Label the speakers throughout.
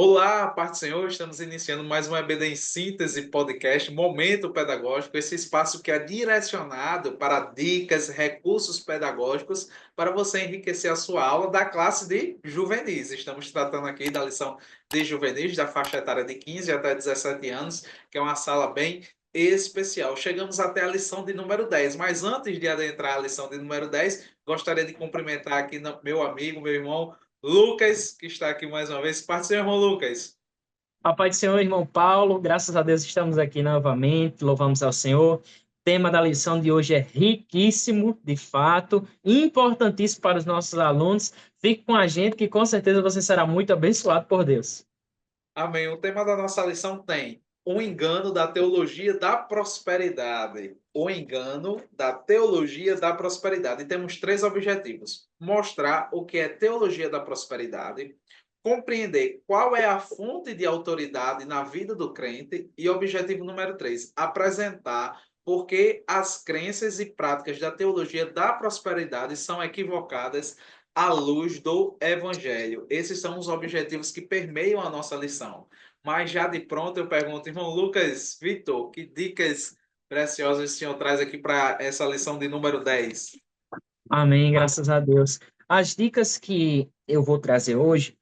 Speaker 1: Olá, Paz do Senhor, estamos iniciando mais um EBD em Síntese podcast, Momento Pedagógico, esse espaço que é direcionado para dicas, recursos pedagógicos para você enriquecer a sua aula da classe de juvenis. Estamos tratando aqui da lição de juvenis, da faixa etária de 15 até 17 anos, que é uma sala bem especial. Chegamos até a lição de número 10, mas antes de adentrar a lição de número 10, gostaria de cumprimentar aqui meu amigo, meu irmão, Lucas, que está aqui mais uma vez. Parte do seu irmão Lucas.
Speaker 2: Papai do Senhor, irmão Paulo, graças a Deus estamos aqui novamente, louvamos ao Senhor. O tema da lição de hoje é riquíssimo, de fato, importantíssimo para os nossos alunos. Fique com a gente que com certeza você será muito abençoado por Deus.
Speaker 1: Amém. O tema da nossa lição tem o engano da teologia da prosperidade. O engano da teologia da prosperidade. E temos três objetivos: mostrar o que é teologia da prosperidade, compreender qual é a fonte de autoridade na vida do crente e objetivo número três, apresentar por que as crenças e práticas da teologia da prosperidade são equivocadas à luz do Evangelho. Esses são os objetivos que permeiam a nossa lição. Mas já de pronto eu pergunto, irmão Lucas, Vitor, que dicas preciosas o senhor traz aqui para essa lição de número 10?
Speaker 2: Amém, graças a Deus. As dicas que eu vou trazer hoje,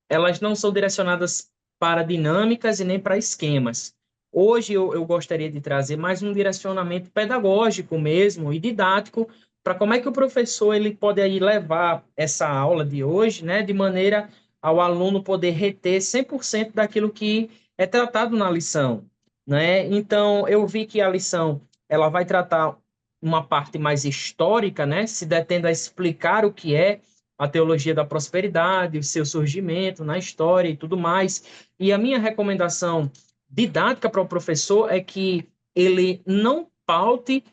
Speaker 2: elas não são direcionadas para dinâmicas e nem para esquemas. Hoje eu gostaria de trazer mais um direcionamento pedagógico mesmo e didático para como é que o professor ele pode aí levar essa aula de hoje, né, de maneira ao aluno poder reter 100% daquilo que é tratado na lição, né? Então, eu vi que a lição ela vai tratar uma parte mais histórica, né, se detendo a explicar o que é a teologia da prosperidade, o seu surgimento na história e tudo mais. E a minha recomendação didática para o professor é que ele não paute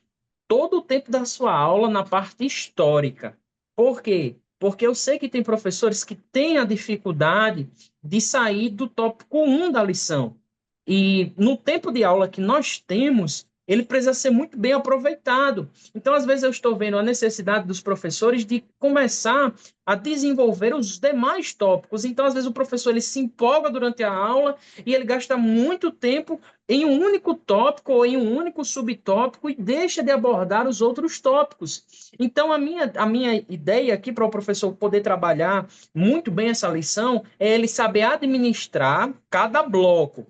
Speaker 2: todo o tempo da sua aula na parte histórica. Por quê? Porque eu sei que tem professores que têm a dificuldade de sair do tópico 1 da lição. E no tempo de aula que nós temos, ele precisa ser muito bem aproveitado. Então, às vezes, eu estou vendo a necessidade dos professores de começar a desenvolver os demais tópicos. Então, às vezes, o professor ele se empolga durante a aula e ele gasta muito tempo em um único tópico ou em um único subtópico e deixa de abordar os outros tópicos. Então, a minha ideia aqui para o professor poder trabalhar muito bem essa lição é ele saber administrar cada bloco,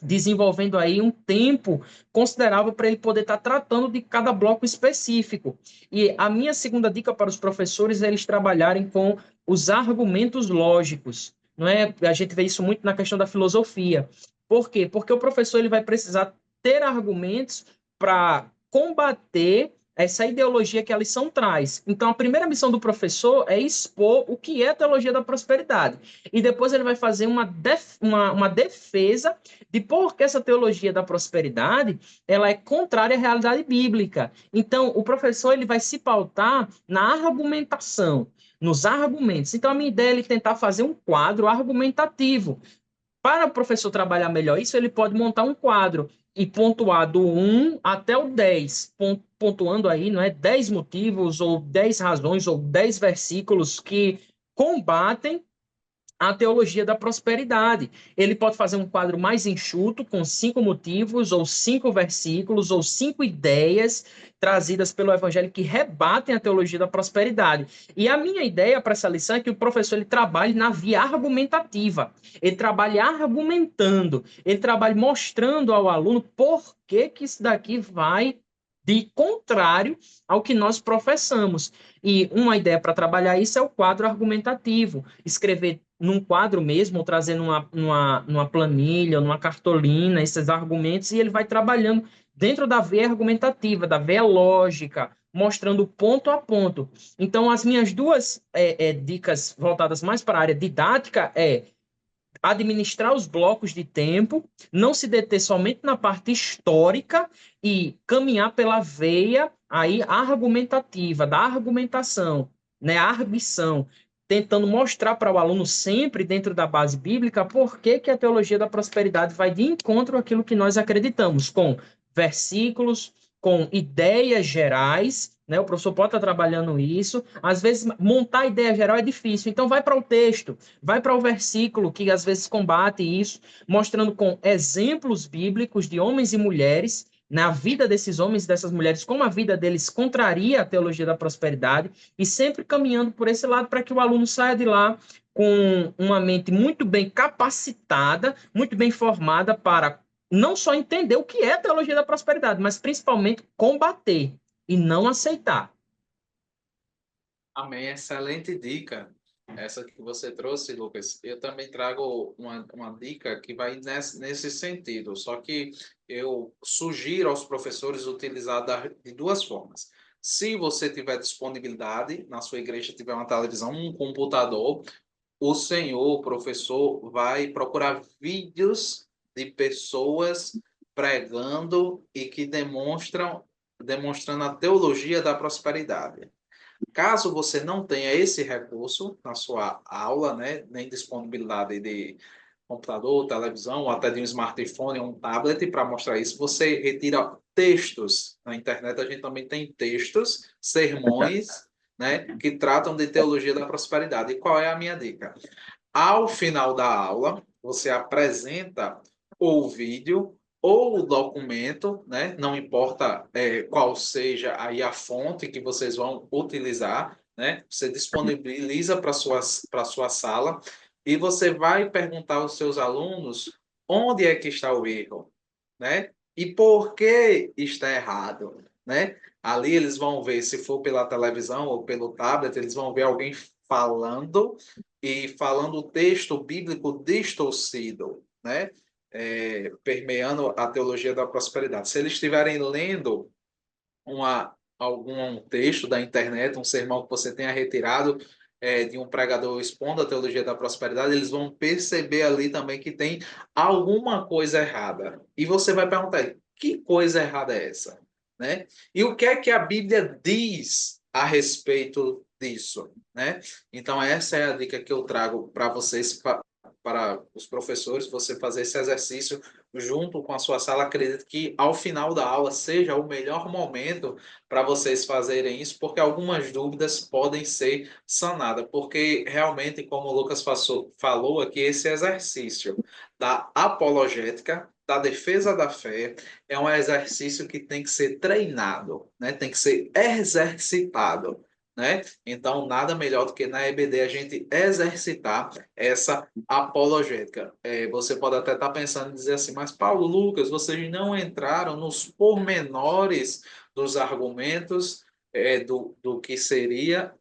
Speaker 2: desenvolvendo aí um tempo considerável para ele poder estar tratando de cada bloco específico. E a minha segunda dica para os professores é eles trabalharem com os argumentos lógicos. Não é? A gente vê isso muito na questão da filosofia. Por quê? Porque o professor ele vai precisar ter argumentos para combater essa ideologia que a lição traz. Então, a primeira missão do professor é expor o que é a teologia da prosperidade. E depois ele vai fazer uma defesa de por que essa teologia da prosperidade ela é contrária à realidade bíblica. Então, o professor ele vai se pautar na argumentação, nos argumentos. Então, a minha ideia é ele tentar fazer um quadro argumentativo. Para o professor trabalhar melhor isso, ele pode montar um quadro e pontuar do 1 até o 10, pontuando aí, não é, 10 motivos ou 10 razões ou 10 versículos que combatem a teologia da prosperidade. Ele pode fazer um quadro mais enxuto, com 5 motivos, ou 5 versículos, ou 5 ideias trazidas pelo Evangelho que rebatem a teologia da prosperidade. E a minha ideia para essa lição é que o professor ele trabalhe na via argumentativa. Ele trabalhe argumentando, ele trabalhe mostrando ao aluno por que isso daqui vai de contrário ao que nós professamos. E uma ideia para trabalhar isso é o quadro argumentativo. Escrever num quadro mesmo, ou trazer numa planilha, numa cartolina, esses argumentos, e ele vai trabalhando dentro da veia argumentativa, da veia lógica, mostrando ponto a ponto. Então, as minhas duas dicas voltadas mais para a área didática é administrar os blocos de tempo, não se deter somente na parte histórica e caminhar pela veia aí argumentativa, da argumentação, né, a arguição, tentando mostrar para o aluno sempre dentro da base bíblica por que que a teologia da prosperidade vai de encontro àquilo que nós acreditamos, com versículos, com ideias gerais, né? O professor pode estar trabalhando isso. Às vezes, montar a ideia geral é difícil. Então, vai para o texto, vai para o versículo, que às vezes combate isso, mostrando com exemplos bíblicos de homens e mulheres, na vida desses homens e dessas mulheres, como a vida deles contraria a teologia da prosperidade, e sempre caminhando por esse lado para que o aluno saia de lá com uma mente muito bem capacitada, muito bem formada para não só entender o que é a teologia da prosperidade, mas principalmente combater e não aceitar.
Speaker 1: Amém. Excelente dica. Essa que você trouxe, Lucas. Eu também trago uma dica que vai nesse sentido, só que eu sugiro aos professores utilizar de duas formas. Se você tiver disponibilidade, na sua igreja tiver uma televisão, um computador, o senhor, o professor, vai procurar vídeos de pessoas pregando e que demonstrando a teologia da prosperidade. Caso você não tenha esse recurso na sua aula, né, nem disponibilidade de computador, televisão, ou até de um smartphone ou um tablet para mostrar isso, você retira textos. Na internet a gente também tem textos, sermões, né, que tratam de teologia da prosperidade. E qual é a minha dica? Ao final da aula, você apresenta o vídeo ou o documento, né? Não importa qual seja aí a fonte que vocês vão utilizar, né? Você disponibiliza para sua sala e você vai perguntar aos seus alunos onde é que está o erro, né? E por que está errado, né? Ali eles vão ver, se for pela televisão ou pelo tablet, eles vão ver alguém falando e falando o texto bíblico distorcido, né? Permeando a teologia da prosperidade. Se eles estiverem lendo algum texto da internet, um sermão que você tenha retirado de um pregador expondo a teologia da prosperidade, eles vão perceber ali também que tem alguma coisa errada. E você vai perguntar, que coisa errada é essa? Né? E o que é que a Bíblia diz a respeito disso? Né? Então, essa é a dica que eu trago para vocês, para os professores, você fazer esse exercício junto com a sua sala. Acredito que ao final da aula seja o melhor momento para vocês fazerem isso, porque algumas dúvidas podem ser sanadas, porque realmente, como o Lucas falou aqui, esse exercício da apologética, da defesa da fé, é um exercício que tem que ser treinado, né? Tem que ser exercitado. Né? Então, nada melhor do que na EBD a gente exercitar essa apologética. Você pode até estar pensando em dizer assim, mas Paulo, Lucas, vocês não entraram nos pormenores dos argumentos do que seria.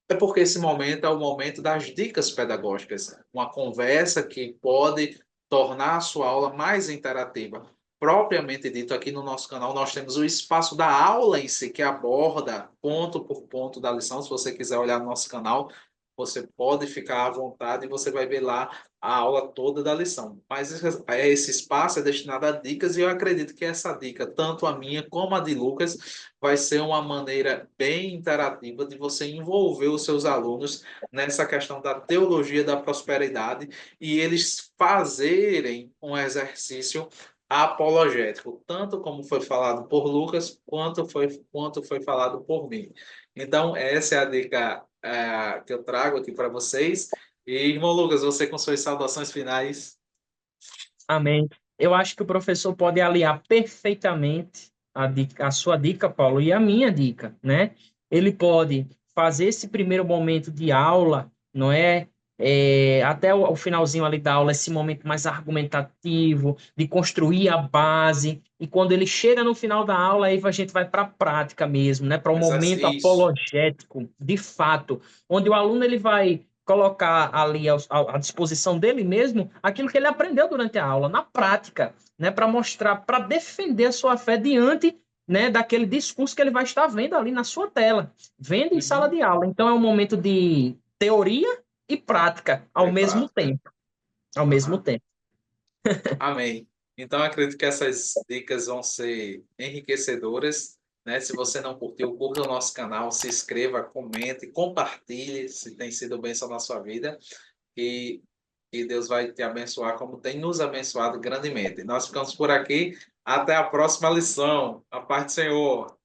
Speaker 1: É porque esse momento é o momento das dicas pedagógicas, uma conversa que pode tornar a sua aula mais interativa. Propriamente dito, aqui no nosso canal, nós temos o espaço da aula em si, que aborda ponto por ponto da lição. Se você quiser olhar no nosso canal, você pode ficar à vontade e você vai ver lá a aula toda da lição. Mas esse espaço é destinado a dicas e eu acredito que essa dica, tanto a minha como a de Lucas, vai ser uma maneira bem interativa de você envolver os seus alunos nessa questão da teologia da prosperidade e eles fazerem um exercício apologético, tanto como foi falado por Lucas, quanto foi falado por mim. Então, essa é a dica que eu trago aqui para vocês. E, irmão Lucas, você com suas saudações finais.
Speaker 2: Amém. Eu acho que o professor pode aliar perfeitamente a sua dica, Paulo, e a minha dica, né? Ele pode fazer esse primeiro momento de aula, não é? Até o finalzinho ali da aula, esse momento mais argumentativo, de construir a base, e quando ele chega no final da aula, aí a gente vai para a prática mesmo, né? Para o momento
Speaker 1: Isso.
Speaker 2: apologético, de fato, onde o aluno ele vai colocar ali à disposição dele mesmo aquilo que ele aprendeu durante a aula, na prática, né, para mostrar, para defender a sua fé diante, né, daquele discurso que ele vai estar vendo ali na sua tela, vendo em sala
Speaker 1: Uhum.
Speaker 2: de aula. Então é um momento de teoria e prática ao
Speaker 1: É
Speaker 2: mesmo
Speaker 1: prática.
Speaker 2: tempo, ao mesmo
Speaker 1: Uhum.
Speaker 2: tempo.
Speaker 1: Amém. Então, acredito que essas dicas vão ser enriquecedoras, né? Se você não curtiu, curta o nosso canal, se inscreva, comente, compartilhe se tem sido bênção na sua vida e Deus vai te abençoar como tem nos abençoado grandemente. Nós ficamos por aqui. Até a próxima lição. A paz do Senhor.